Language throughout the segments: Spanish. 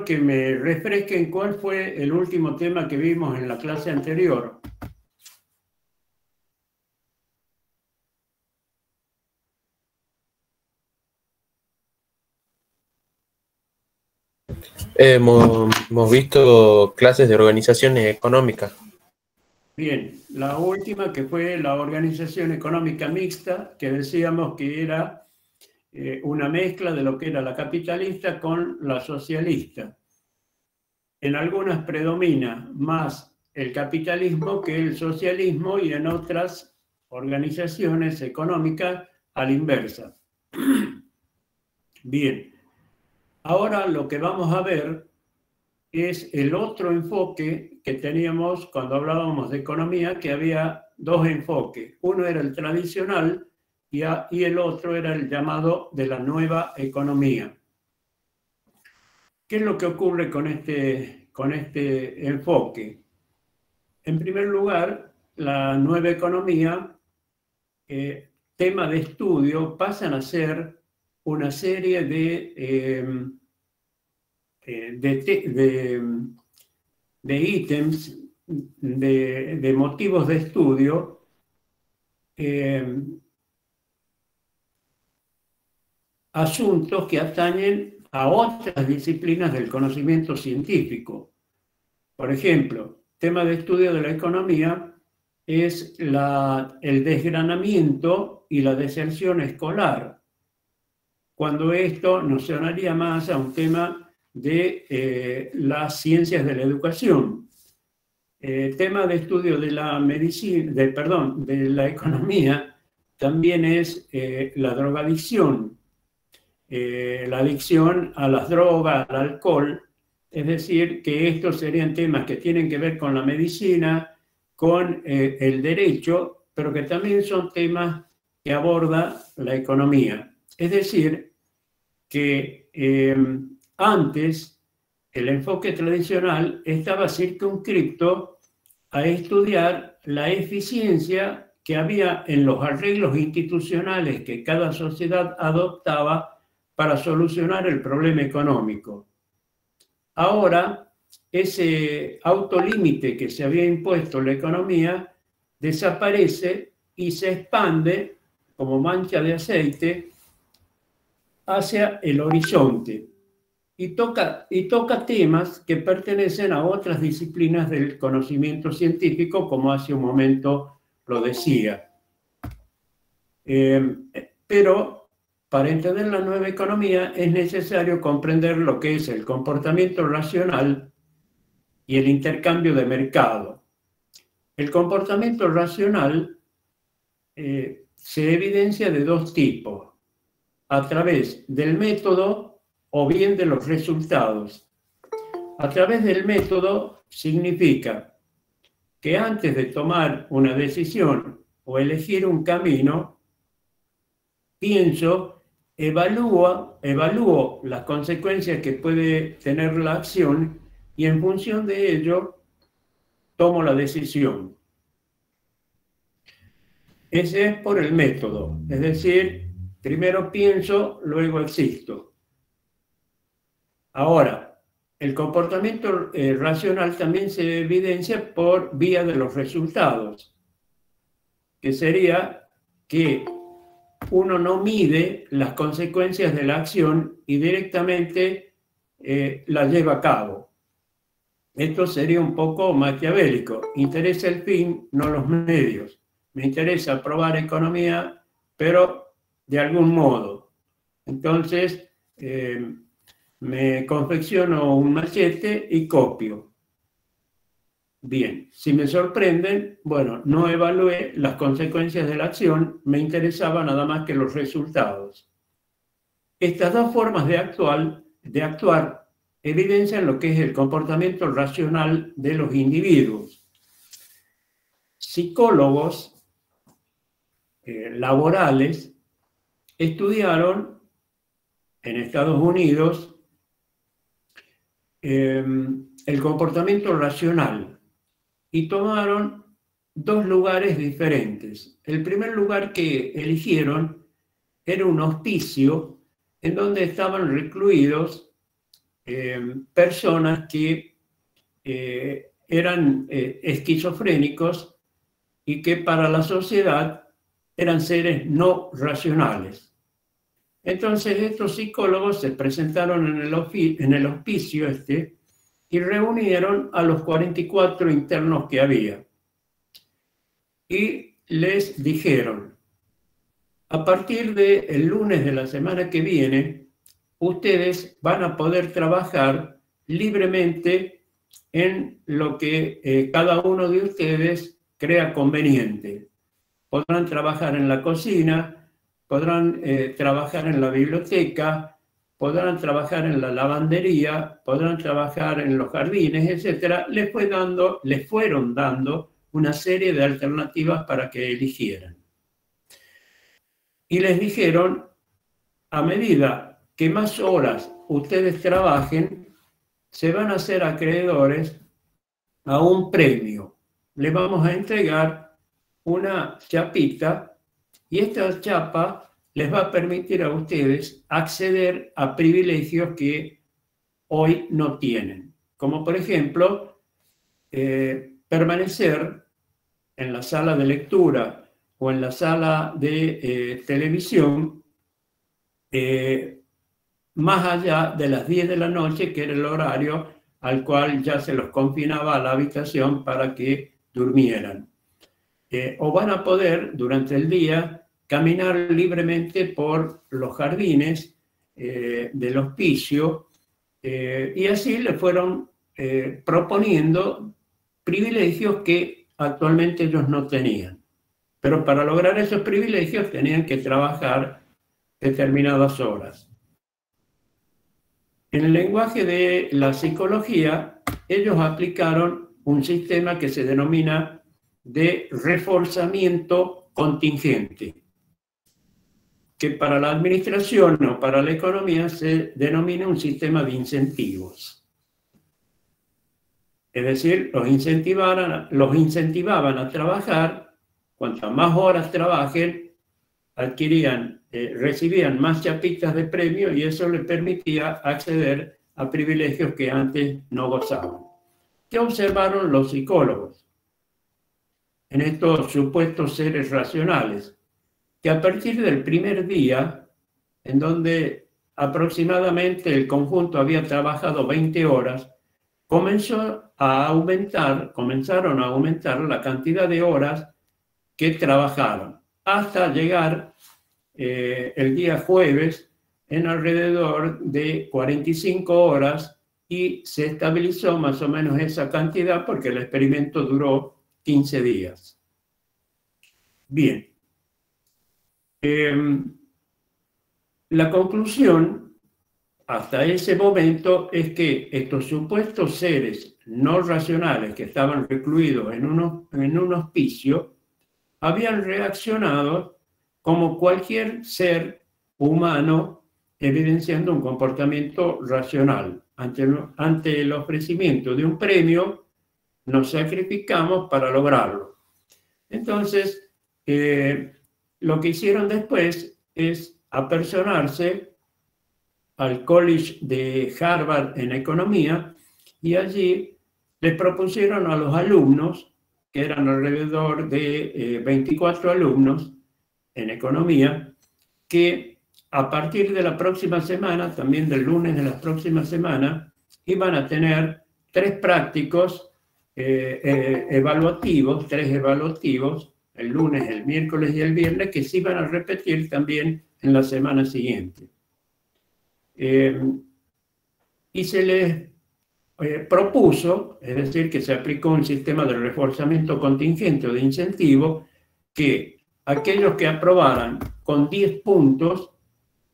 que me refresquen cuál fue el último tema que vimos en la clase anterior. Hemos visto clases de organizaciones económicas. Bien, la última que fue la organización económica mixta, que decíamos que era una mezcla de lo que era la capitalista con la socialista. En algunas predomina más el capitalismo que el socialismo y en otras organizaciones económicas a la inversa. Bien, ahora lo que vamos a ver es el otro enfoque que teníamos cuando hablábamos de economía, que había dos enfoques. Uno era el tradicional y el otro era el llamado de la nueva economía. ¿Qué es lo que ocurre con este enfoque? En primer lugar, la nueva economía, tema de estudio, pasan a ser una serie de ítems, de motivos de estudio, asuntos que atañen a otras disciplinas del conocimiento científico. Por ejemplo, tema de estudio de la economía es el desgranamiento y la deserción escolar, cuando esto nos sonaría más a un tema de las ciencias de la educación. Tema de estudio de la medicina, de la economía, también es la drogadicción, la adicción a las drogas, al alcohol. Es decir, que estos serían temas que tienen que ver con la medicina, con el derecho, pero que también son temas que aborda la economía. Es decir, que antes el enfoque tradicional estaba circunscrito a estudiar la eficiencia que había en los arreglos institucionales que cada sociedad adoptaba para solucionar el problema económico. Ahora, ese autolímite que se había impuesto en la economía desaparece y se expande como mancha de aceite hacia el horizonte y toca temas que pertenecen a otras disciplinas del conocimiento científico, como hace un momento lo decía. Pero para entender la nueva economía es necesario comprender lo que es el comportamiento racional y el intercambio de mercado. El comportamiento racional se evidencia de dos tipos: a través del método o bien de los resultados. A través del método significa que antes de tomar una decisión o elegir un camino, pienso, evalúo las consecuencias que puede tener la acción y en función de ello tomo la decisión. Ese es por el método, es decir, primero pienso, luego existo. Ahora, el comportamiento racional también se evidencia por vía de los resultados, que sería que uno no mide las consecuencias de la acción y directamente la lleva a cabo. Esto sería un poco maquiavélico. Interesa el fin, no los medios. Me interesa aprobar economía, pero de algún modo. Entonces, me confecciono un machete y copio. Bien, si me sorprenden, bueno, no evalué las consecuencias de la acción, me interesaba nada más que los resultados. Estas dos formas de actuar evidencian lo que es el comportamiento racional de los individuos. Psicólogos laborales estudiaron en Estados Unidos el comportamiento racional y tomaron dos lugares diferentes. El primer lugar que eligieron era un hospicio en donde estaban recluidos personas que eran esquizofrénicos y que para la sociedad eran seres no racionales. Entonces estos psicólogos se presentaron en el hospicio y reunieron a los 44 internos que había. Y les dijeron: a partir del lunes de la semana que viene, ustedes van a poder trabajar libremente en lo que cada uno de ustedes crea conveniente. Podrán trabajar en la cocina, podrán trabajar en la biblioteca, podrán trabajar en la lavandería, podrán trabajar en los jardines, etc. Les fueron dando una serie de alternativas para que eligieran. Y les dijeron: a medida que más horas ustedes trabajen, se van a ser acreedores a un premio. Les vamos a entregar una chapita y esta chapa les va a permitir a ustedes acceder a privilegios que hoy no tienen. Como por ejemplo, permanecer en la sala de lectura o en la sala de televisión más allá de las 10 de la noche, que era el horario al cual ya se los confinaba a la habitación para que durmieran. O van a poder, durante el día, caminar libremente por los jardines del hospicio, y así le fueron proponiendo privilegios que actualmente ellos no tenían. Pero para lograr esos privilegios tenían que trabajar determinadas horas. En el lenguaje de la psicología, ellos aplicaron un sistema que se denomina de reforzamiento contingente, que para la administración o para la economía se denomina un sistema de incentivos. Es decir, los incentivaban a trabajar. Cuantas más horas trabajen, recibían más chapitas de premio, y eso les permitía acceder a privilegios que antes no gozaban. ¿Qué observaron los psicólogos en estos supuestos seres racionales? Que a partir del primer día, en donde aproximadamente el conjunto había trabajado 20 horas, comenzaron a aumentar la cantidad de horas que trabajaron, hasta llegar el día jueves en alrededor de 45 horas, y se estabilizó más o menos esa cantidad porque el experimento duró 15 días. Bien. La conclusión hasta ese momento es que estos supuestos seres no racionales que estaban recluidos en un hospicio habían reaccionado como cualquier ser humano, evidenciando un comportamiento racional. Ante el ofrecimiento de un premio, nos sacrificamos para lograrlo. Entonces, lo que hicieron después es apersonarse al College de Harvard en economía, y allí les propusieron a los alumnos, que eran alrededor de 24 alumnos en economía, que a partir de la próxima semana, también del lunes de la próxima semana, iban a tener 3 prácticos evaluativos, 3 evaluativos, el lunes, el miércoles y el viernes, que se iban a repetir también en la semana siguiente. Y se les propuso, es decir, que se aplicó un sistema de reforzamiento contingente o de incentivo, que aquellos que aprobaran con 10 puntos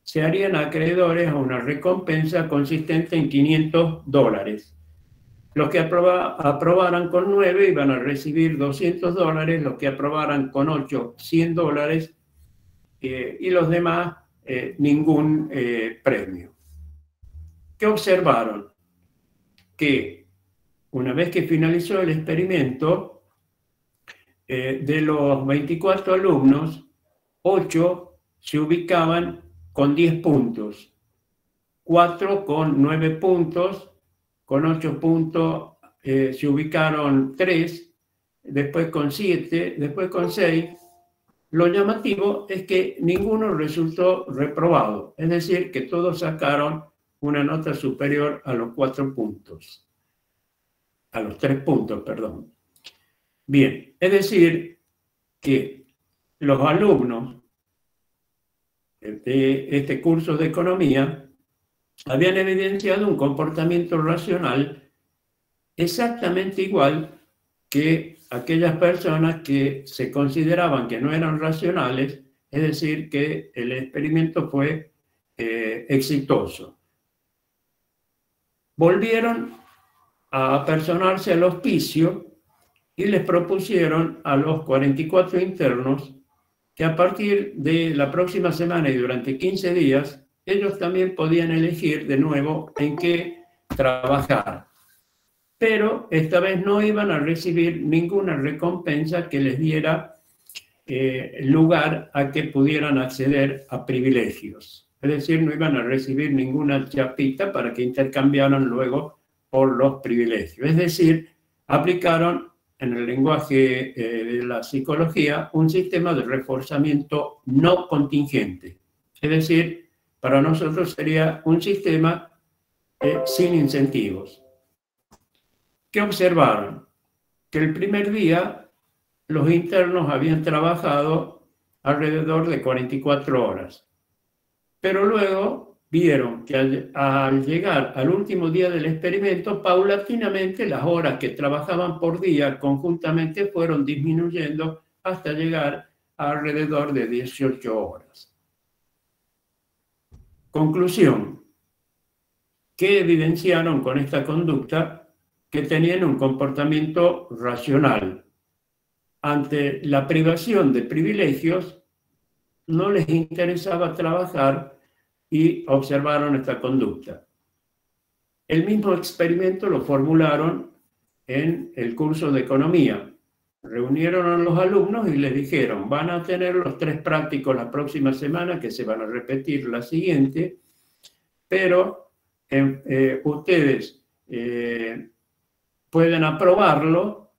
se harían acreedores a una recompensa consistente en $500. Los que aprobaran con 9 iban a recibir $200, los que aprobaran con 8, $100, y los demás ningún premio. ¿Qué observaron? Que una vez que finalizó el experimento, de los 24 alumnos, 8 se ubicaban con 10 puntos, 4 con 9 puntos, con 8 puntos se ubicaron 3, después con 7, después con 6. Lo llamativo es que ninguno resultó reprobado, es decir, que todos sacaron una nota superior a los 4 puntos, a los 3 puntos, perdón. Bien, es decir, que los alumnos de este curso de economía habían evidenciado un comportamiento racional exactamente igual que aquellas personas que se consideraban que no eran racionales, es decir, que el experimento fue exitoso. Volvieron a apersonarse al hospicio y les propusieron a los 44 internos que a partir de la próxima semana y durante 15 días, ellos también podían elegir de nuevo en qué trabajar. Pero esta vez no iban a recibir ninguna recompensa que les diera lugar a que pudieran acceder a privilegios. Es decir, no iban a recibir ninguna chapita para que intercambiaran luego por los privilegios. Es decir, aplicaron en el lenguaje de la psicología un sistema de reforzamiento no contingente. Es decir, para nosotros sería un sistema sin incentivos. ¿Qué observaron? Que el primer día los internos habían trabajado alrededor de 44 horas. Pero luego vieron que al llegar al último día del experimento, paulatinamente las horas que trabajaban por día conjuntamente fueron disminuyendo hasta llegar a alrededor de 18 horas. Conclusión. ¿Qué evidenciaron con esta conducta? Que tenían un comportamiento racional. Ante la privación de privilegios, no les interesaba trabajar y observaron esta conducta. El mismo experimento lo formularon en el curso de economía. Reunieron a los alumnos y les dijeron, van a tener los 3 prácticos la próxima semana, que se van a repetir la siguiente, pero ustedes pueden aprobarlo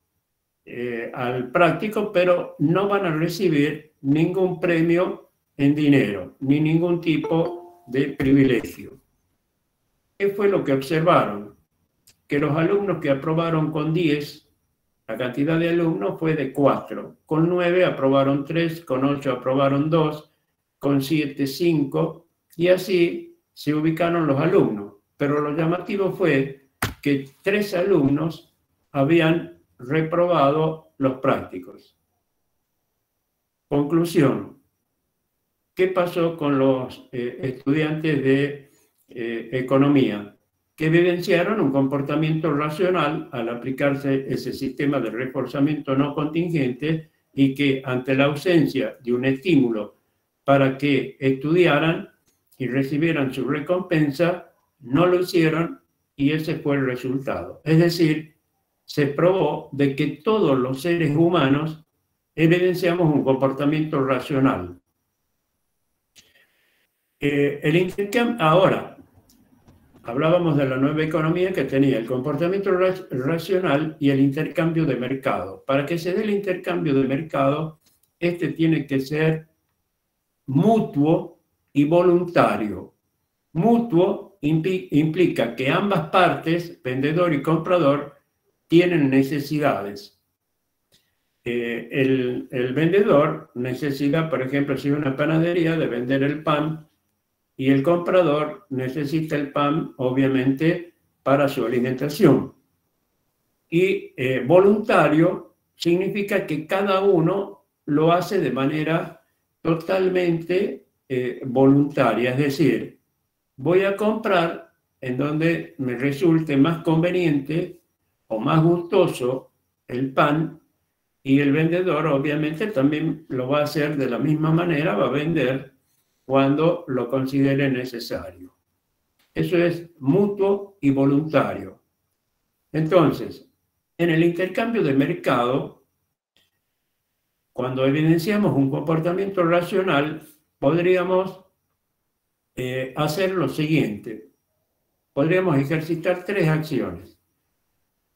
al práctico, pero no van a recibir ningún premio en dinero, ni ningún tipo de privilegio. ¿Qué fue lo que observaron? Que los alumnos que aprobaron con 10, la cantidad de alumnos fue de 4. Con 9 aprobaron 3, con 8 aprobaron 2, con 7, 5, y así se ubicaron los alumnos. Pero lo llamativo fue que 3 alumnos habían reprobado los prácticos. Conclusión. ¿Qué pasó con los estudiantes de economía? Que evidenciaron un comportamiento racional al aplicarse ese sistema de reforzamiento no contingente y que ante la ausencia de un estímulo para que estudiaran y recibieran su recompensa, no lo hicieron y ese fue el resultado. Es decir, se probó de que todos los seres humanos evidenciamos un comportamiento racional. El intercambio, ahora, hablábamos de la nueva economía que tenía el comportamiento racional y el intercambio de mercado. Para que se dé el intercambio de mercado, este tiene que ser mutuo y voluntario. Mutuo implica que ambas partes, vendedor y comprador, tienen necesidades. El vendedor necesita, por ejemplo, si es una panadería, de vender el pan, y el comprador necesita el pan, obviamente, para su alimentación. Y voluntario significa que cada uno lo hace de manera totalmente voluntaria, es decir, voy a comprar en donde me resulte más conveniente o más gustoso el pan, y el vendedor obviamente también lo va a hacer de la misma manera, va a vender cuando lo considere necesario. Eso es mutuo y voluntario. Entonces, en el intercambio de mercado, cuando evidenciamos un comportamiento racional, podríamos hacer lo siguiente. podríamos ejercitar 3 acciones.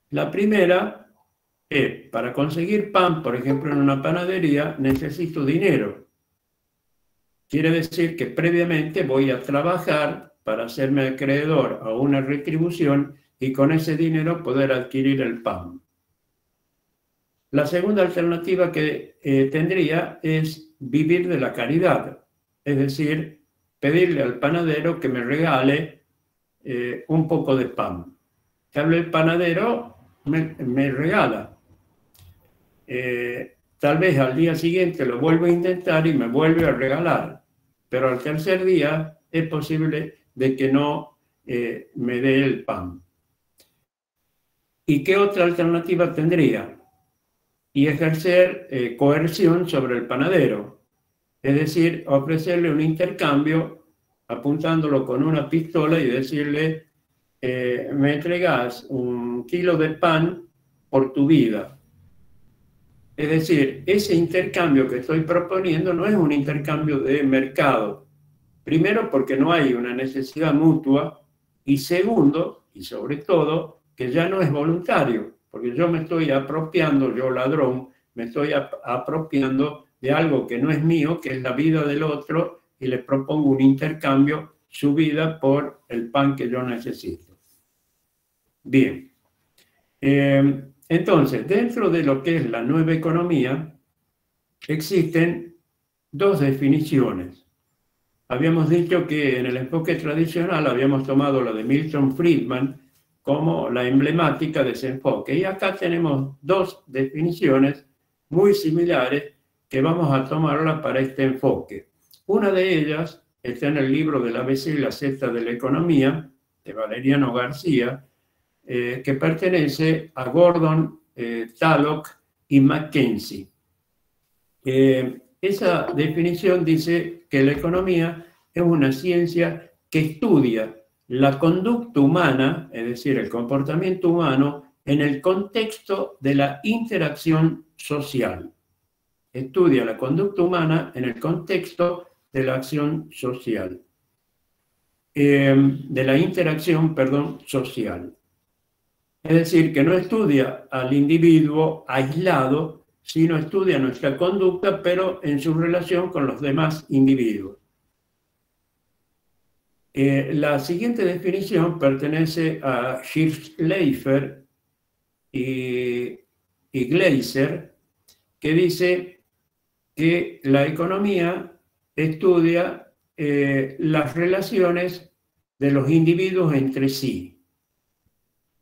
La primera es, para conseguir pan, por ejemplo, en una panadería, necesito dinero. Quiere decir que previamente voy a trabajar para hacerme acreedor a una retribución y con ese dinero poder adquirir el pan. La segunda alternativa que tendría es vivir de la caridad, es decir, pedirle al panadero que me regale un poco de pan. Tal vez el panadero me regala. Tal vez al día siguiente lo vuelvo a intentar y me vuelve a regalar, pero al tercer día es posible de que no me dé el pan. ¿Y qué otra alternativa tendría? Y ejercer coerción sobre el panadero, es decir, ofrecerle un intercambio apuntándolo con una pistola y decirle, me entregas 1 kilo de pan por tu vida. Es decir, ese intercambio que estoy proponiendo no es un intercambio de mercado. Primero, porque no hay una necesidad mutua, y segundo, y sobre todo, que ya no es voluntario, porque yo me estoy apropiando, yo ladrón, me estoy apropiando de algo que no es mío, que es la vida del otro, y le propongo un intercambio, su vida por el pan que yo necesito. Bien. Entonces, dentro de lo que es la nueva economía, existen 2 definiciones. Habíamos dicho que en el enfoque tradicional habíamos tomado la de Milton Friedman como la emblemática de ese enfoque. Y acá tenemos 2 definiciones muy similares que vamos a tomarla para este enfoque. Una de ellas está en el libro del ABC y la Z de la economía, de Valeriano García, que pertenece a Gordon, Tullock y Mackenzie. Esa definición dice que la economía es una ciencia que estudia la conducta humana, es decir, el comportamiento humano, en el contexto de la interacción social. Estudia la conducta humana en el contexto de la acción social. De la interacción, social. Es decir, que no estudia al individuo aislado, sino estudia nuestra conducta, pero en su relación con los demás individuos. La siguiente definición pertenece a Schleifer y Gleiser, que dice que la economía estudia las relaciones de los individuos entre sí.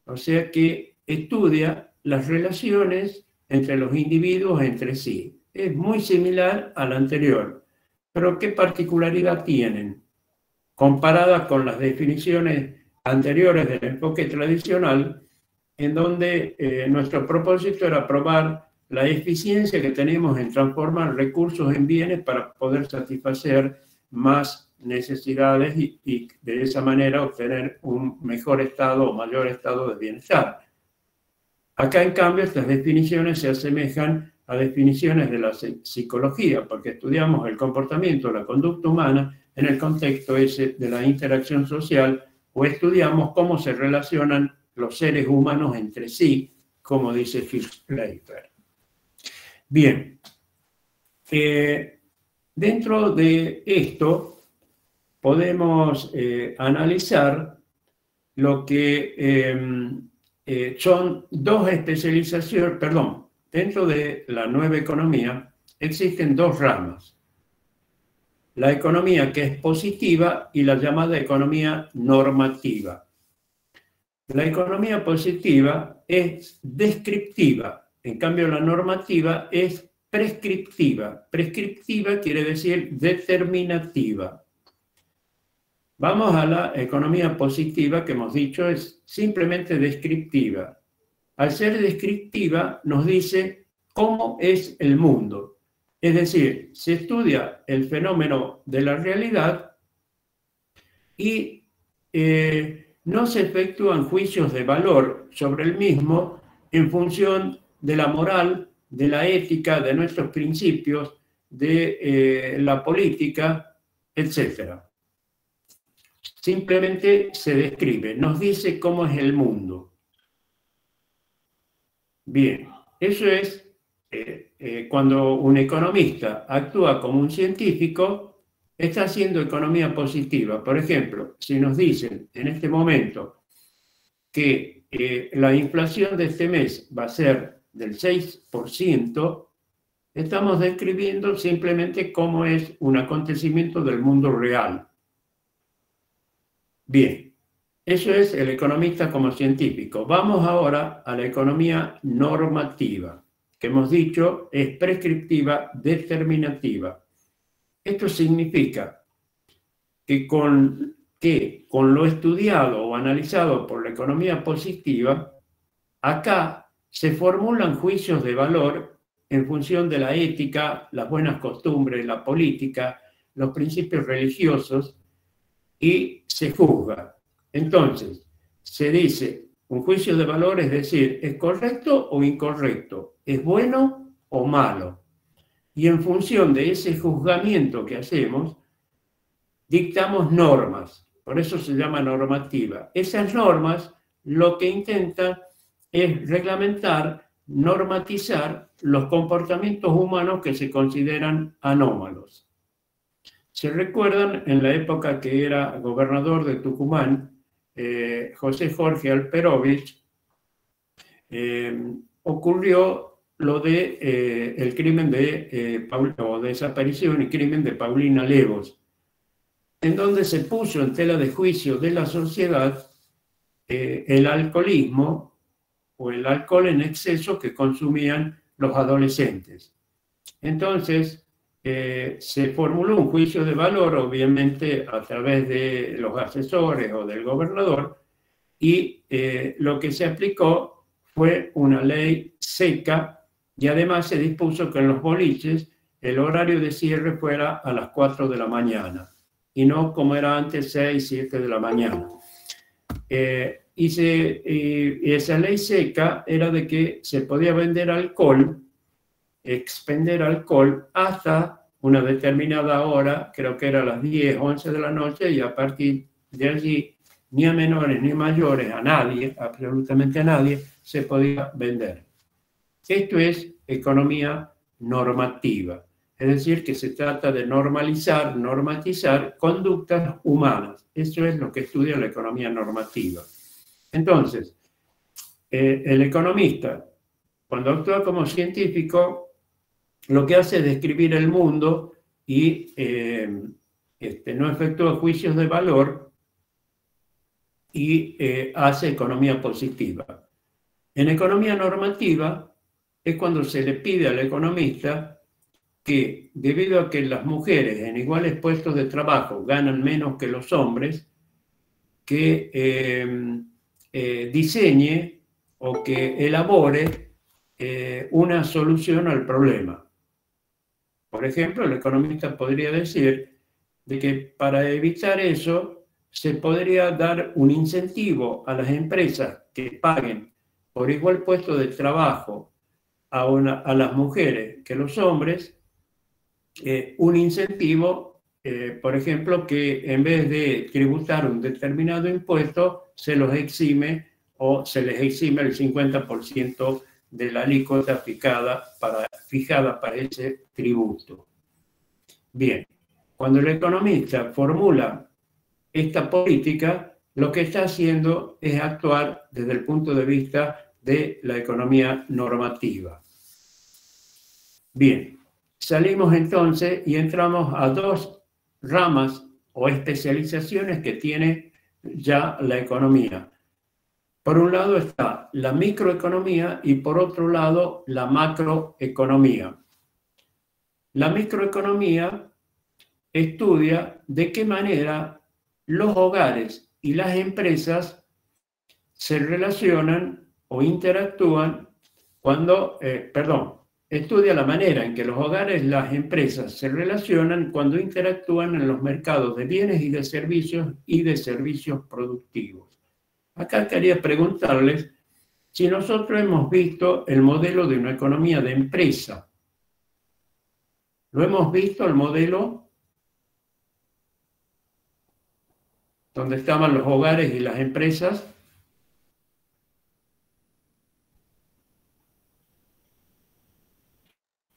O sea que estudia las relaciones entre los individuos entre sí. Es muy similar a la anterior, pero ¿qué particularidad tienen? Comparada con las definiciones anteriores del enfoque tradicional, en donde nuestro propósito era probar la eficiencia que tenemos en transformar recursos en bienes para poder satisfacer más necesidades y de esa manera obtener un mejor estado o mayor estado de bienestar. Acá, en cambio, estas definiciones se asemejan a definiciones de la psicología, porque estudiamos el comportamiento, la conducta humana en el contexto ese de la interacción social, o estudiamos cómo se relacionan los seres humanos entre sí, como dice Schleifer. Bien, dentro de esto podemos analizar lo que son 2 especializaciones, dentro de la nueva economía existen 2 ramas. La economía que es positiva y la llamada economía normativa. La economía positiva es descriptiva, en cambio la normativa es prescriptiva. Prescriptiva quiere decir determinativa. Vamos a la economía positiva, que hemos dicho es simplemente descriptiva. Al ser descriptiva nos dice cómo es el mundo. Es decir, se estudia el fenómeno de la realidad y no se efectúan juicios de valor sobre el mismo en función de la moral, de la ética, de nuestros principios, de la política, etc. simplemente se describe, nos dice cómo es el mundo. Bien, eso es cuando un economista actúa como un científico, está haciendo economía positiva. Por ejemplo, si nos dicen en este momento que la inflación de este mes va a ser del 6%, estamos describiendo simplemente cómo es un acontecimiento del mundo real. Bien, eso es el economista como científico. Vamos ahora a la economía normativa, que hemos dicho es prescriptiva determinativa. Esto significa que con lo estudiado o analizado por la economía positiva, acá se formulan juicios de valor en función de la ética, las buenas costumbres, la política, los principios religiosos, y se juzga. Entonces, se dice, un juicio de valor es decir, ¿es correcto o incorrecto? ¿Es bueno o malo? Y en función de ese juzgamiento que hacemos, dictamos normas. Por eso se llama normativa. Esas normas lo que intentan es reglamentar, normatizar los comportamientos humanos que se consideran anómalos. Se recuerdan en la época que era gobernador de Tucumán, José Jorge Alperovich, ocurrió lo de el crimen de o desaparición y crimen de Paulina Levos, en donde se puso en tela de juicio de la sociedad el alcoholismo o el alcohol en exceso que consumían los adolescentes. Entonces, se formuló un juicio de valor, obviamente a través de los asesores o del gobernador, y lo que se aplicó fue una ley seca, y además se dispuso que en los boliches el horario de cierre fuera a las 4 de la mañana, y no como era antes 6, 7 de la mañana. Y esa ley seca era de que se podía vender alcohol, expender alcohol hasta una determinada hora, creo que era las 10, 11 de la noche, y a partir de allí ni a menores ni a mayores, a nadie, absolutamente a nadie, se podía vender. Esto es economía normativa, es decir, que se trata de normalizar, normatizar conductas humanas. Eso es lo que estudia la economía normativa. Entonces, el economista, cuando actúa como científico, lo que hace es describir el mundo y no efectúa juicios de valor y hace economía positiva. En economía normativa es cuando se le pide al economista que, debido a que las mujeres en iguales puestos de trabajo ganan menos que los hombres, que diseñe o que elabore una solución al problema. Por ejemplo, el economista podría decir de que para evitar eso se podría dar un incentivo a las empresas que paguen por igual puesto de trabajo a las mujeres que los hombres, un incentivo, por ejemplo, que en vez de tributar un determinado impuesto, se los exime o se les exime el 50% de la alícuota fijada para ese tributo. Bien, cuando el economista formula esta política, lo que está haciendo es actuar desde el punto de vista de la economía normativa. Bien, salimos entonces y entramos a dos ramas o especializaciones que tiene ya la economía. Por un lado está la microeconomía y por otro lado la macroeconomía. La microeconomía estudia de qué manera los hogares y las empresas se relacionan o interactúan estudia la manera en que los hogares y las empresas se relacionan cuando interactúan en los mercados de bienes y de servicios productivos. Acá quería preguntarles si nosotros hemos visto el modelo de una economía de empresa. ¿Lo hemos visto el modelo? donde estaban los hogares y las empresas.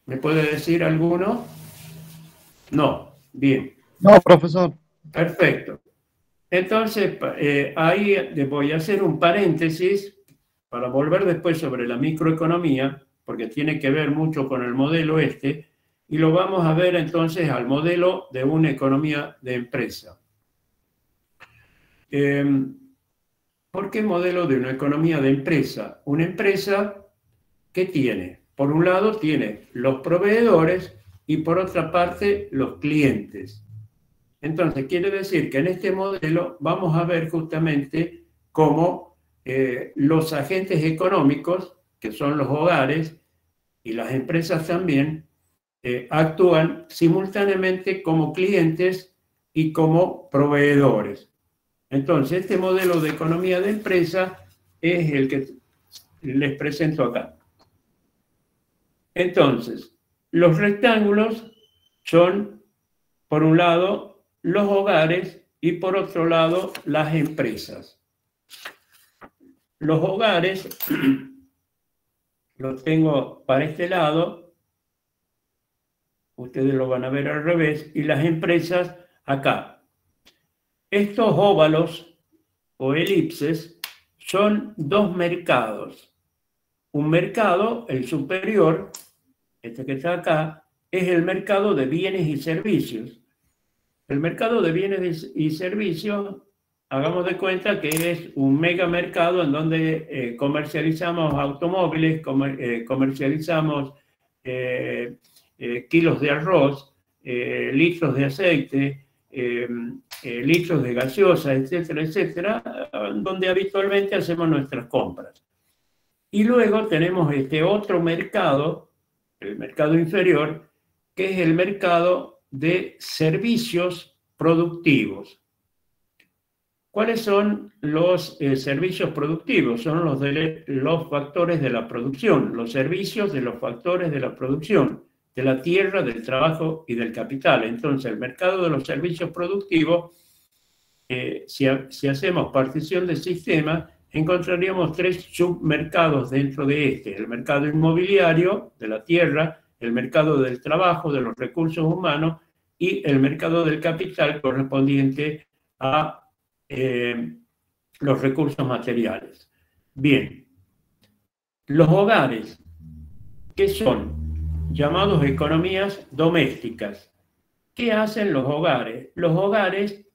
¿Me puede decir alguno? No, bien. No, profesor. Perfecto. Entonces, ahí voy a hacer un paréntesis para volver después sobre la microeconomía, porque tiene que ver mucho con el modelo este, y lo vamos a ver entonces al modelo de una economía de empresa. ¿Por qué modelo de una economía de empresa? Una empresa, ¿qué tiene? Por un lado tiene los proveedores y por otra parte los clientes. Entonces, quiere decir que en este modelo vamos a ver justamente cómo los agentes económicos, que son los hogares y las empresas también, actúan simultáneamente como clientes y como proveedores. Entonces, este modelo de economía de empresa es el que les presento acá. Entonces, los rectángulos son, por un lado, los hogares y por otro lado, las empresas. Los hogares los tengo para este lado, ustedes lo van a ver al revés, y las empresas acá. Estos óvalos o elipses son dos mercados. Un mercado, el superior, este que está acá, es el mercado de bienes y servicios. El mercado de bienes y servicios, hagamos de cuenta que es un megamercado en donde comercializamos automóviles, comercializamos kilos de arroz, litros de aceite, litros de gaseosa, etcétera, etcétera, donde habitualmente hacemos nuestras compras. Y luego tenemos este otro mercado, el mercado inferior, que es el mercado de servicios productivos. ¿Cuáles son los servicios productivos? Son los factores de la producción, los servicios de los factores de la producción, de la tierra, del trabajo y del capital. Entonces, el mercado de los servicios productivos, si hacemos partición del sistema, encontraríamos tres submercados dentro de este: el mercado inmobiliario, de la tierra, el mercado del trabajo, de los recursos humanos, y el mercado del capital correspondiente a los recursos materiales. Bien, los hogares, ¿qué son? Llamados economías domésticas. ¿Qué hacen los hogares? Los hogares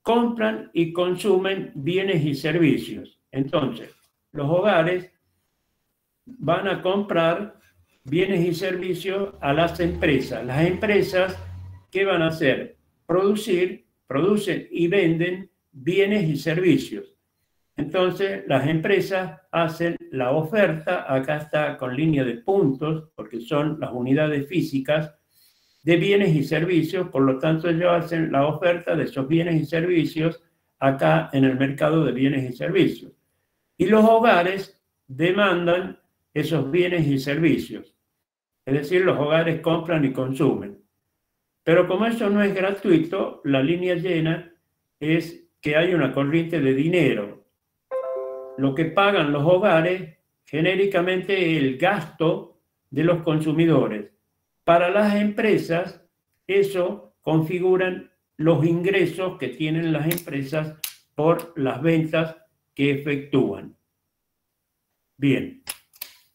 compran y consumen bienes y servicios. Entonces, los hogares van a comprar bienes y servicios a las empresas. Las empresas, ¿qué van a hacer? Producen y venden bienes y servicios. Entonces, las empresas hacen la oferta, acá está con línea de puntos, porque son las unidades físicas de bienes y servicios, por lo tanto ellos hacen la oferta de esos bienes y servicios acá en el mercado de bienes y servicios. Y los hogares demandan esos bienes y servicios. Es decir, los hogares compran y consumen. Pero como eso no es gratuito, la línea llena es que hay una corriente de dinero. Lo que pagan los hogares, genéricamente, es el gasto de los consumidores. Para las empresas, eso configuran los ingresos que tienen las empresas por las ventas que efectúan. Bien,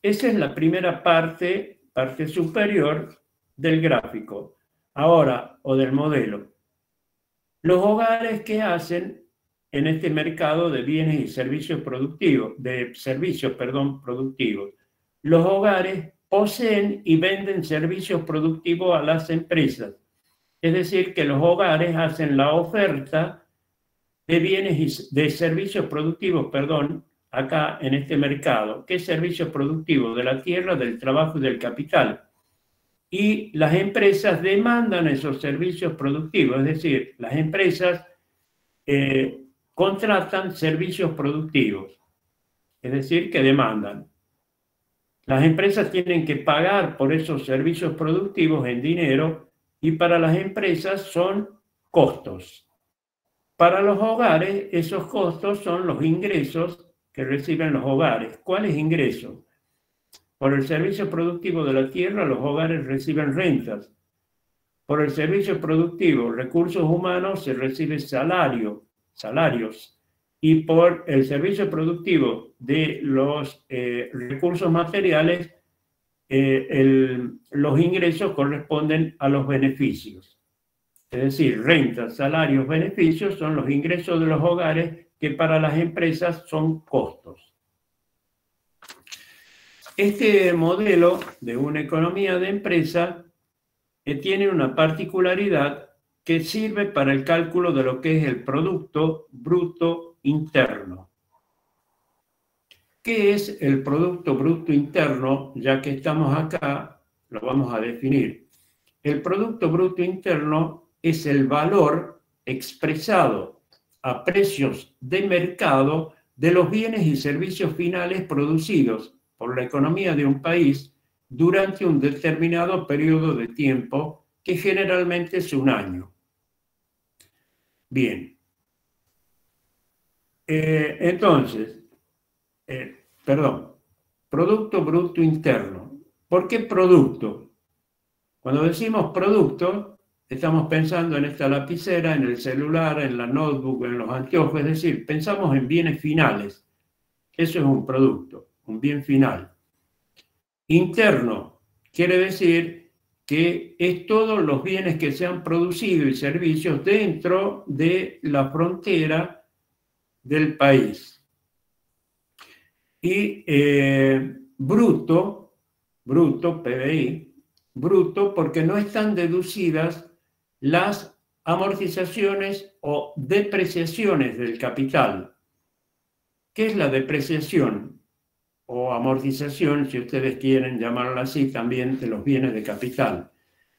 esa es la primera parte superior del gráfico. Ahora, o del modelo. Los hogares, ¿qué hacen en este mercado de bienes y servicios productivos, productivos? Los hogares poseen y venden servicios productivos a las empresas. Es decir, que los hogares hacen la oferta de bienes y de servicios productivos, acá en este mercado. ¿Qué servicios productivos? De la tierra, del trabajo y del capital. Y las empresas demandan esos servicios productivos, es decir, las empresas contratan servicios productivos, es decir, que demandan. Las empresas tienen que pagar por esos servicios productivos en dinero y para las empresas son costos. Para los hogares, esos costos son los ingresos que reciben los hogares. ¿Cuáles ingresos? Por el servicio productivo de la tierra, los hogares reciben rentas. Por el servicio productivo, recursos humanos, se recibe salarios. Y por el servicio productivo de los recursos materiales, los ingresos corresponden a los beneficios. Es decir, rentas, salarios, beneficios son los ingresos de los hogares que para las empresas son costos. Este modelo de una economía de empresa tiene una particularidad que sirve para el cálculo de lo que es el Producto Bruto Interno. ¿Qué es el Producto Bruto Interno? Ya que estamos acá, lo vamos a definir. El Producto Bruto Interno es el valor expresado a precios de mercado de los bienes y servicios finales producidos por la economía de un país durante un determinado periodo de tiempo, que generalmente es un año. Bien. Producto Bruto Interno. ¿Por qué producto? Cuando decimos producto, estamos pensando en esta lapicera, en el celular, en la notebook, en los anteojos, es decir, pensamos en bienes finales. Eso es un producto, un bien final. Interno quiere decir que es todos los bienes que se han producido y servicios dentro de la frontera del país. Y bruto, PBI, bruto porque no están deducidas las amortizaciones o depreciaciones del capital. ¿Qué es la depreciación o amortización, si ustedes quieren llamarla así, también de los bienes de capital?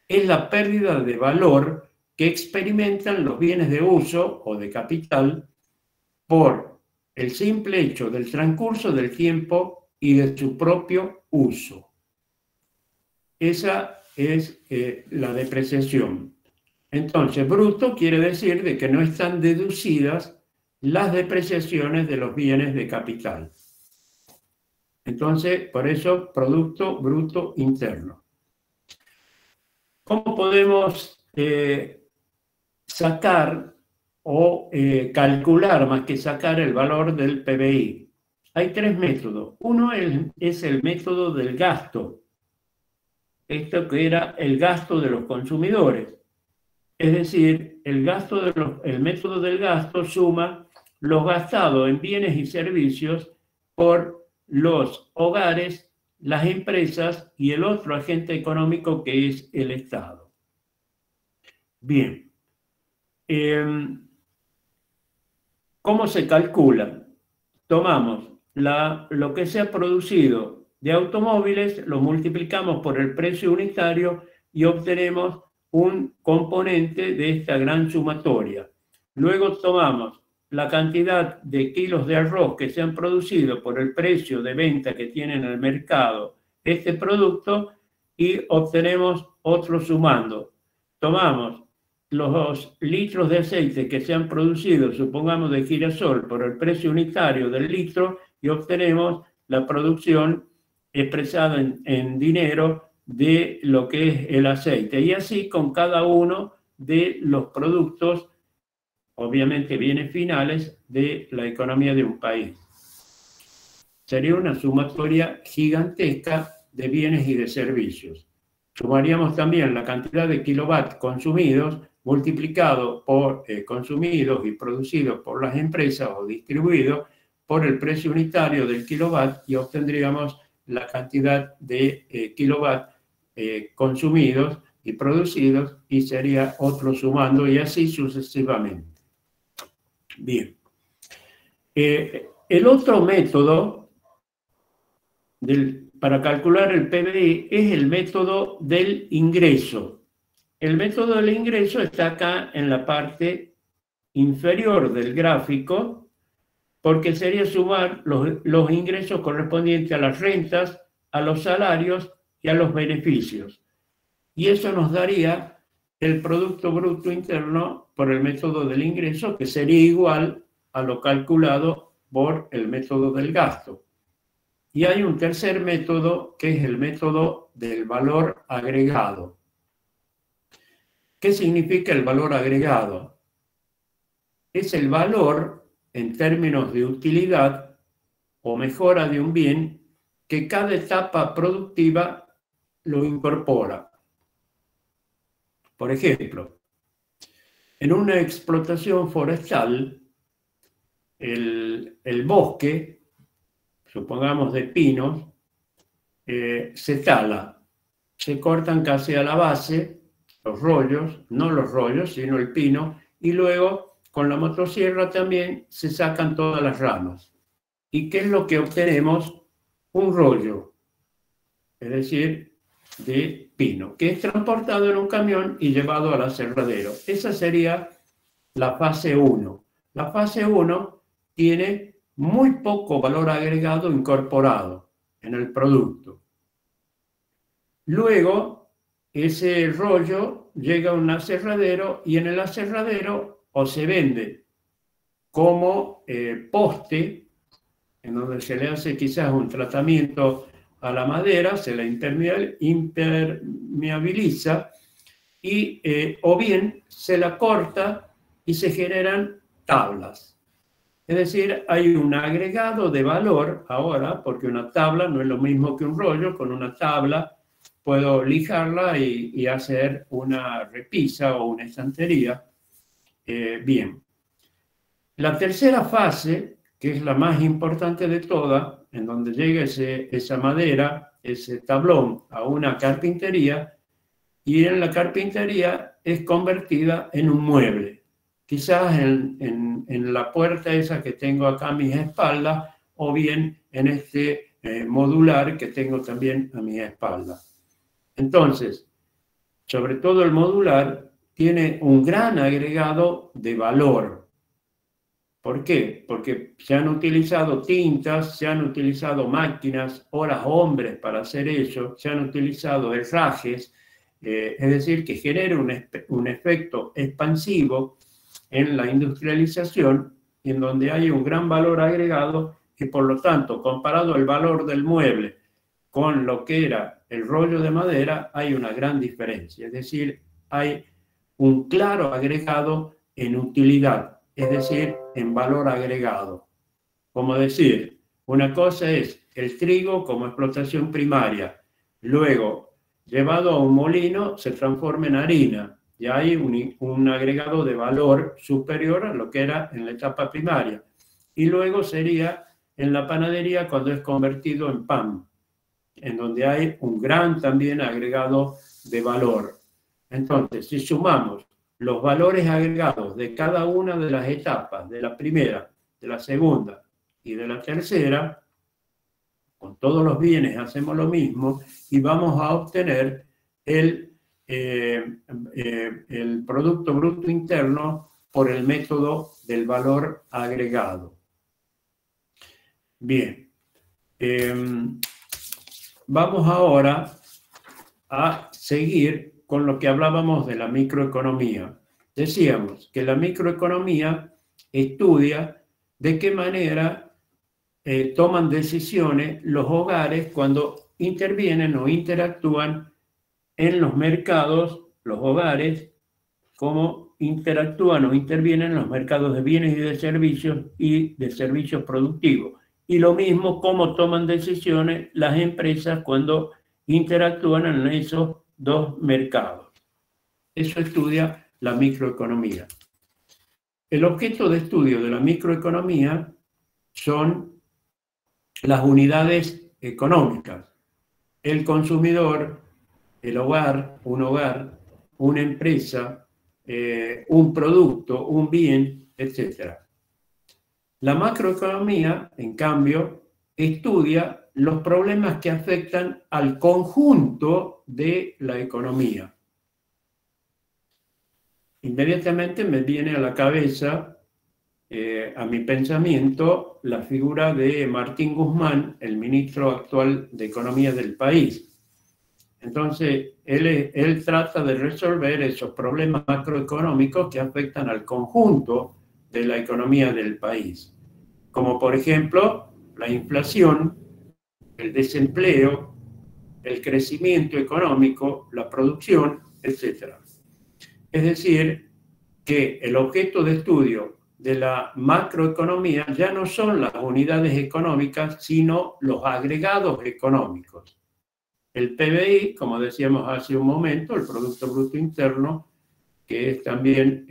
Es la pérdida de valor que experimentan los bienes de uso o de capital por el simple hecho del transcurso del tiempo y de su propio uso. Esa es la depreciación. Entonces, bruto quiere decir de que no están deducidas las depreciaciones de los bienes de capital. Entonces, por eso, Producto Bruto Interno. ¿Cómo podemos sacar o calcular, más que sacar, el valor del PBI? Hay tres métodos. Uno es el método del gasto. Esto que era el gasto de los consumidores. Es decir, el método del gasto suma los gastados en bienes y servicios por los hogares, las empresas y el otro agente económico que es el Estado. Bien. ¿Cómo se calcula? Tomamos lo que se ha producido de automóviles, lo multiplicamos por el precio unitario y obtenemos un componente de esta gran sumatoria. Luego tomamos la cantidad de kilos de arroz que se han producido por el precio de venta que tiene en el mercado este producto y obtenemos otro sumando. Tomamos los litros de aceite que se han producido, supongamos de girasol, por el precio unitario del litro y obtenemos la producción expresada en dinero de lo que es el aceite. Y así con cada uno de los productos, obviamente bienes finales, de la economía de un país. Sería una sumatoria gigantesca de bienes y de servicios. Sumaríamos también la cantidad de kilovatts consumidos multiplicado por consumidos y producidos por las empresas o distribuidos por el precio unitario del kilowatt y obtendríamos la cantidad de kilowatts consumidos y producidos y sería otro sumando y así sucesivamente. Bien. El otro método para calcular el PBI es el método del ingreso. El método del ingreso está acá en la parte inferior del gráfico porque sería sumar los ingresos correspondientes a las rentas, a los salarios y a los beneficios. Y eso nos daría el Producto Bruto Interno por el método del ingreso, que sería igual a lo calculado por el método del gasto. Y hay un tercer método, que es el método del valor agregado. ¿Qué significa el valor agregado? Es el valor en términos de utilidad o mejora de un bien que cada etapa productiva lo incorpora. Por ejemplo, en una explotación forestal, el bosque, supongamos de pinos, se tala, se cortan casi a la base los rollos, no los rollos, sino el pino, y luego con la motosierra también se sacan todas las ramas. ¿Y qué es lo que obtenemos? Un rollo, es decir, de pino, que es transportado en un camión y llevado al aserradero. Esa sería la fase 1. La fase 1 tiene muy poco valor agregado incorporado en el producto. Luego, ese rollo llega a un aserradero y en el aserradero o se vende como poste, en donde se le hace quizás un tratamiento a la madera, se la impermeabiliza y o bien se la corta y se generan tablas. Es decir, hay un agregado de valor ahora, porque una tabla no es lo mismo que un rollo. Con una tabla puedo lijarla y hacer una repisa o una estantería. Bien. La tercera fase, que es la más importante de todas, en donde llega esa madera, ese tablón, a una carpintería, y en la carpintería es convertida en un mueble. Quizás en la puerta esa que tengo acá a mis espaldas, o bien en este modular que tengo también a mi espalda. Entonces, sobre todo el modular tiene un gran agregado de valor. ¿Por qué? Porque se han utilizado tintas, se han utilizado máquinas, horas hombres para hacer eso, se han utilizado herrajes, es decir, que genera un efecto expansivo en la industrialización, en donde hay un gran valor agregado y por lo tanto, comparado el valor del mueble con lo que era el rollo de madera, hay una gran diferencia. Es decir, hay un claro agregado en utilidad, es decir, en valor agregado. Como decir, una cosa es el trigo como explotación primaria, luego llevado a un molino se transforma en harina, y hay un agregado de valor superior a lo que era en la etapa primaria. Y luego sería en la panadería cuando es convertido en pan, en donde hay un gran también agregado de valor. Entonces, si sumamos los valores agregados de cada una de las etapas, de la primera, de la segunda y de la tercera, con todos los bienes hacemos lo mismo y vamos a obtener el Producto Bruto Interno por el método del valor agregado. Bien, vamos ahora a seguir con lo que hablábamos de la microeconomía. Decíamos que la microeconomía estudia de qué manera toman decisiones los hogares cuando intervienen o interactúan en los mercados, los hogares, cómo interactúan o intervienen en los mercados de bienes y de servicios productivos. Y lo mismo, cómo toman decisiones las empresas cuando interactúan en esos dos mercados. Eso estudia la microeconomía. El objeto de estudio de la microeconomía son las unidades económicas: el consumidor, el hogar, una empresa, un producto, un bien, etc. La macroeconomía, en cambio, estudia los problemas que afectan al conjunto de la economía. Inmediatamente me viene a la cabeza, a mi pensamiento, la figura de Martín Guzmán, el ministro actual de Economía del país. Entonces, él trata de resolver esos problemas macroeconómicos que afectan al conjunto de la economía del país, como por ejemplo la inflación, el desempleo, el crecimiento económico, la producción, etc. Es decir, que el objeto de estudio de la macroeconomía ya no son las unidades económicas, sino los agregados económicos. El PBI, como decíamos hace un momento, el Producto Bruto Interno, que es también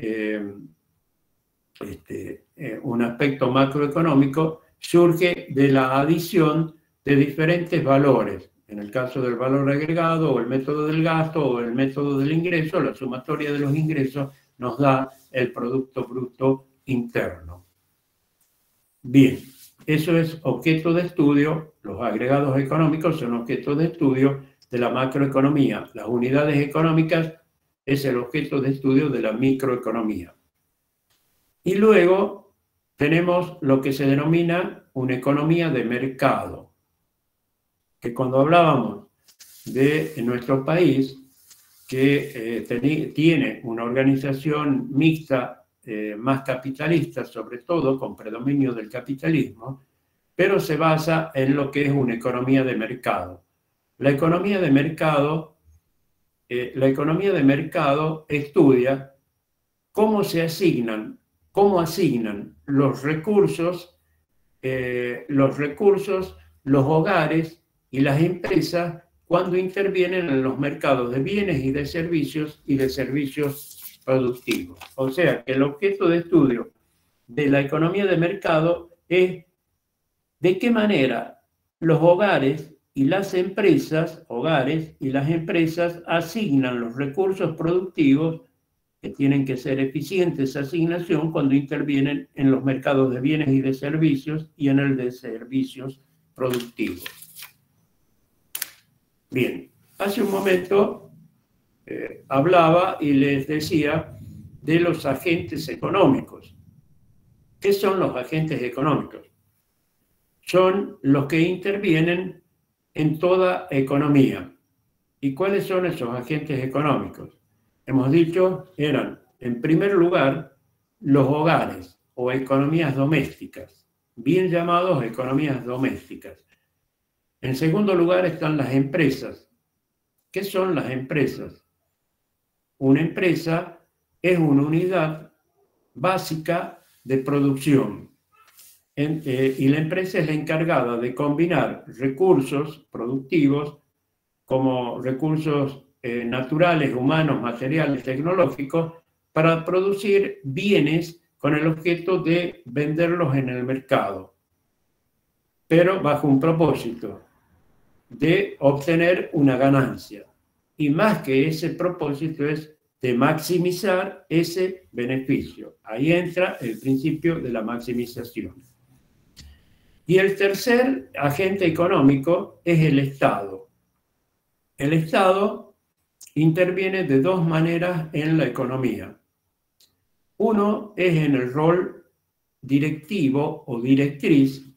un aspecto macroeconómico, surge de la adición de diferentes valores. En el caso del valor agregado, o el método del gasto, o el método del ingreso, la sumatoria de los ingresos nos da el Producto Bruto Interno. Bien, eso es objeto de estudio, los agregados económicos son objeto de estudio de la macroeconomía. Las unidades económicas es el objeto de estudio de la microeconomía. Y luego tenemos lo que se denomina una economía de mercado, que cuando hablábamos de nuestro país, que tiene una organización mixta, más capitalista, sobre todo con predominio del capitalismo, pero se basa en lo que es una economía de mercado. La economía de mercado estudia cómo asignan los recursos, los hogares y las empresas cuando intervienen en los mercados de bienes y de servicios productivos. O sea, que el objeto de estudio de la economía de mercado es de qué manera los hogares y las empresas asignan los recursos productivos, que tienen que ser eficientes esa asignación cuando intervienen en los mercados de bienes y de servicios y en el de servicios productivos. Bien, hace un momento hablaba y les decía de los agentes económicos. ¿Qué son los agentes económicos? Son los que intervienen en toda economía. ¿Y cuáles son esos agentes económicos? Hemos dicho, eran, en primer lugar, los hogares o economías domésticas, bien llamados economías domésticas. En segundo lugar están las empresas. ¿Qué son las empresas? Una empresa es una unidad básica de producción. Y la empresa es la encargada de combinar recursos productivos como recursos naturales, humanos, materiales, tecnológicos, para producir bienes con el objeto de venderlos en el mercado, pero bajo un propósito de obtener una ganancia. Y más que ese propósito es de maximizar ese beneficio. Ahí entra el principio de la maximización. Y el tercer agente económico es el Estado. El Estado interviene de dos maneras en la economía. Uno es en el rol directivo o directriz,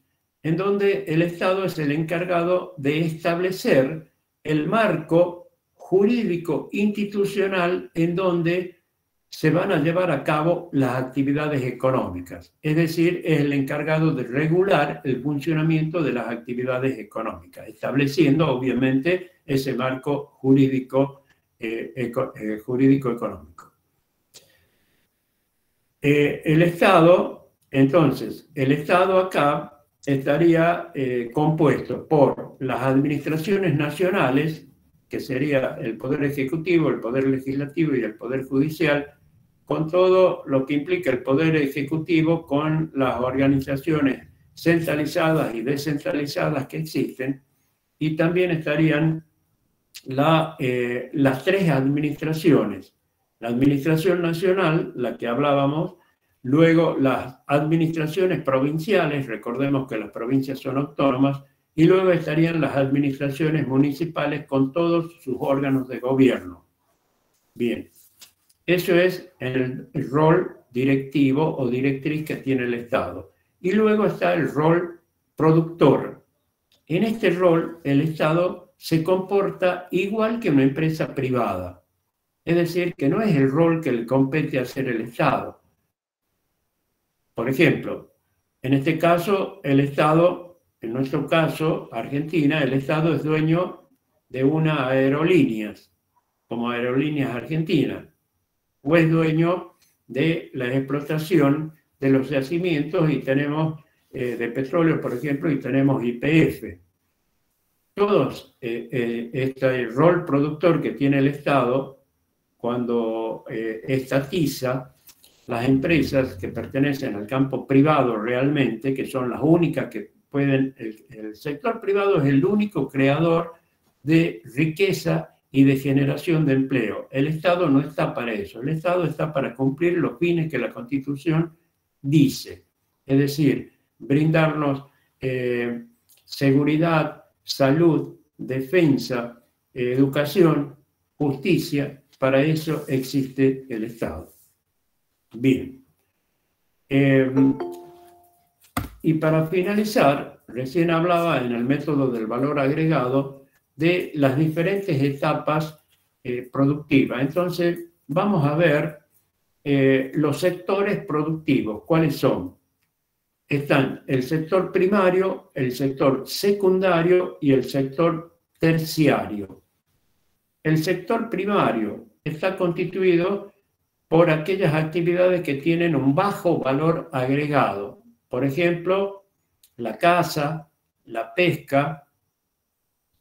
en donde el Estado es el encargado de establecer el marco jurídico institucional en donde se van a llevar a cabo las actividades económicas. Es decir, es el encargado de regular el funcionamiento de las actividades económicas, estableciendo obviamente ese marco jurídico económico. El Estado, entonces, el Estado acá estaría compuesto por las administraciones nacionales, que sería el Poder Ejecutivo, el Poder Legislativo y el Poder Judicial, con todo lo que implica el Poder Ejecutivo con las organizaciones centralizadas y descentralizadas que existen, y también estarían las tres administraciones. La administración nacional, la que hablábamos, luego las administraciones provinciales, recordemos que las provincias son autónomas, y luego estarían las administraciones municipales con todos sus órganos de gobierno. Bien, eso es el rol directivo o directriz que tiene el Estado. Y luego está el rol productor. En este rol, el Estado se comporta igual que una empresa privada. Es decir, que no es el rol que le compete hacer el Estado. Por ejemplo, en este caso, el Estado, en nuestro caso, Argentina, el Estado es dueño de unas aerolíneas, como Aerolíneas Argentinas, o es dueño de la explotación de los yacimientos y tenemos de petróleo, por ejemplo, y tenemos YPF. Todos este rol productor que tiene el Estado, cuando estatiza las empresas que pertenecen al campo privado realmente, que son las únicas que pueden, el sector privado es el único creador de riqueza y de generación de empleo. El Estado no está para eso, el Estado está para cumplir los fines que la Constitución dice, es decir, brindarnos seguridad, salud, defensa, educación, justicia. Para eso existe el Estado. Bien. Y para finalizar, recién hablaba en el método del valor agregado de las diferentes etapas productivas. Entonces, vamos a ver los sectores productivos. ¿Cuáles son? Están el sector primario, el sector secundario y el sector terciario. El sector primario está constituido por aquellas actividades que tienen un bajo valor agregado. Por ejemplo, la caza, la pesca,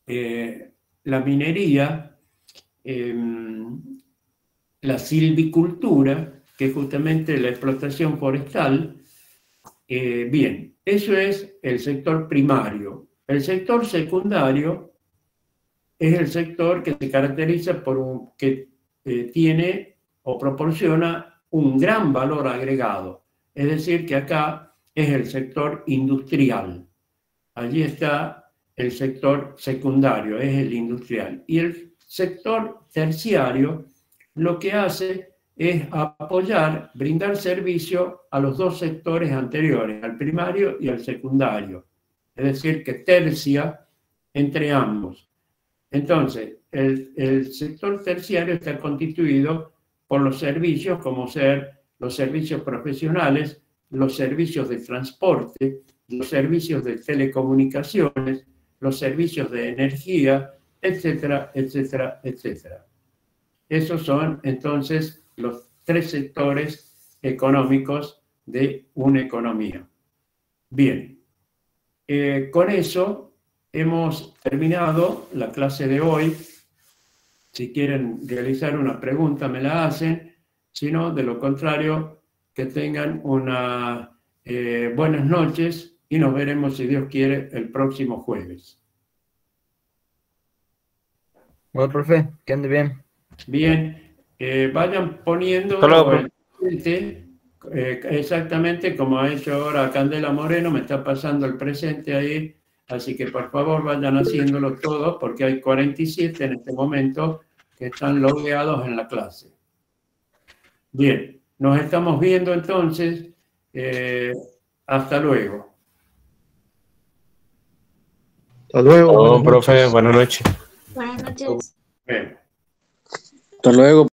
la minería, la silvicultura, que es justamente la explotación forestal. Bien, eso es el sector primario. El sector secundario es el sector que se caracteriza por que tiene o proporciona un gran valor agregado. Es decir, que acá es el sector industrial. Allí está el sector secundario, es el industrial. Y el sector terciario lo que hace es apoyar, brindar servicio a los dos sectores anteriores, al primario y al secundario. Es decir, que tercia entre ambos. Entonces, el sector terciario está constituido por los servicios, como ser los servicios profesionales, los servicios de transporte, los servicios de telecomunicaciones, los servicios de energía, etcétera, etcétera, etcétera. Esos son, entonces, los tres sectores económicos de una economía. Bien, con eso hemos terminado la clase de hoy. Si quieren realizar una pregunta, me la hacen. Si no, de lo contrario, que tengan unas buenas noches y nos veremos, si Dios quiere, el próximo jueves. Bueno, profe, que ande bien. Bien, vayan poniendo el presente, exactamente como ha hecho ahora Candela Moreno, me está pasando el presente ahí, así que por favor vayan haciéndolo todos, porque hay 47 en este momento que están logueados en la clase. Bien, nos estamos viendo entonces. Hasta luego. Hasta luego. Profe, buenas noches. Buenas noches. Bueno. Hasta luego.